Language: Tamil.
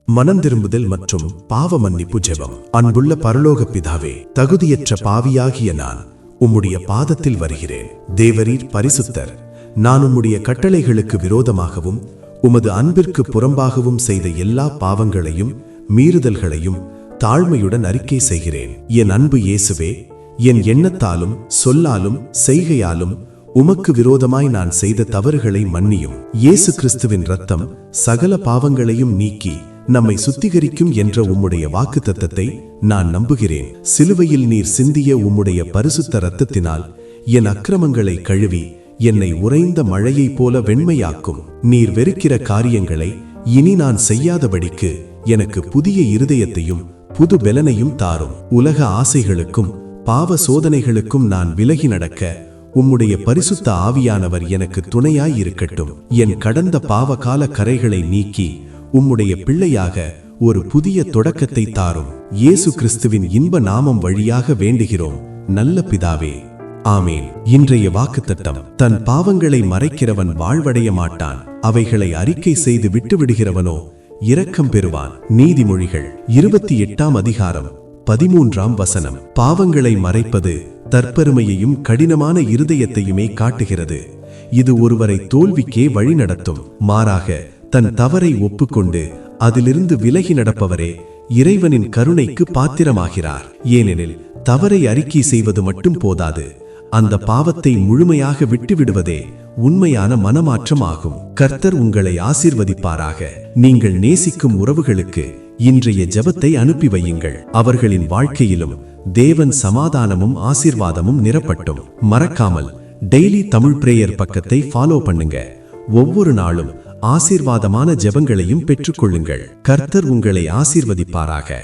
மனந்திரும்புதல் மற்றும் பாவ மன்னிப்பு ஜெபம். அன்புள்ள பரலோக பிதாவே, தகுதியற்ற பாவியாகிய நான் உம்முடைய பாதத்தில் வருகிறேன். தேவரீர் பரிசுத்தர். நான் உம்முடைய கட்டளைகளுக்கு விரோதமாகவும் உமது அன்பிற்கு புறம்பாகவும் செய்த எல்லா பாவங்களையும் மீறுதல்களையும் தாழ்மையுடன் அறிக்கை செய்கிறேன். என் அன்பு இயேசுவே, என் எண்ணத்தாலும் சொல்லாலும் செய்கையாலும் உமக்கு விரோதமாய் நான் செய்த தவறுகளை மன்னியும். இயேசு கிறிஸ்துவின் இரத்தம் சகல பாவங்களையும் நீக்கி நம்மை சுத்திகரிக்கும் என்ற உம்முடைய வாக்குத்தத்தத்தை நான் நம்புகிறேன். சிலுவையில் நீர் சிந்திய உம்முடைய பரிசுத்த இரத்தத்தினால் என் அக்கிரமங்களை கழுவி என்னை உறைந்த மழையைப் போல வெண்மையாக்கும். நீர் வெறுக்கிற காரியங்களை இனி நான் செய்யாதபடிக்கு எனக்கு புதிய இருதயத்தையும் புது பெலனையும் தாரும். உலக ஆசைகளுக்கும் பாவ சோதனைகளுக்கும் நான் விலகி நடக்க உம்முடைய பரிசுத்த ஆவியானவர் எனக்கு துணையாய் இருக்கட்டும். என் கடந்த பாவகால கரைகளை நீக்கி உம்முடைய பிள்ளையாக ஒரு புதிய தொடக்கத்தை தாரும். இயேசு கிறிஸ்துவின் இன்ப நாமம் வழியாக வேண்டுகிறோம் நல்ல பிதாவே, ஆமேன். இன்றைய வாக்குத்தத்தம். தன் பாவங்களை மறைக்கிறவன் வாழ்வடைய மாட்டான், அவைகளை அறிக்கை செய்து விட்டுவிடுகிறவனோ இரக்கம் பெறுவான். நீதிமொழிகள் 28ஆம் அதிகாரம் 13ஆம் வசனம். பாவங்களை மறைப்பது தற்பெருமையையும் கடினமான இருதயத்தையுமே காட்டுகிறது. இது ஒருவரை தோல்விக்கே வழிநடத்தும். மாறாக தன் தவறை ஒப்புக்கொண்டு அதிலிருந்து விலகி நடப்பவரே இறைவனின் கருணைக்கு பாத்திரமாகிறார். ஏனெனில் தவறை அறிக்கை செய்வது மட்டும் போதாது, அந்த பாவத்தை முழுமையாக விட்டுவிடுவதே உண்மையான மனமாற்றம் ஆகும். கர்த்தர் உங்களை ஆசீர்வதிப்பாராக. நீங்கள் நேசிக்கும் உறவுகளுக்கு இன்றைய ஜெபத்தை அனுப்பி வையுங்கள். அவர்களின் வாழ்க்கையிலும் தேவன் சமாதானமும் ஆசீர்வாதமும் நிரப்பட்டும். மறக்காமல் டெய்லி தமிழ் பிரேயர் பக்கத்தை ஃபாலோ பண்ணுங்க. ஒவ்வொரு நாளும் ஆசீர்வாதமான ஜெபங்களையும் பெற்றுக்கொள்ளுங்கள். கர்த்தர் உங்களை ஆசீர்வதிப்பாராக.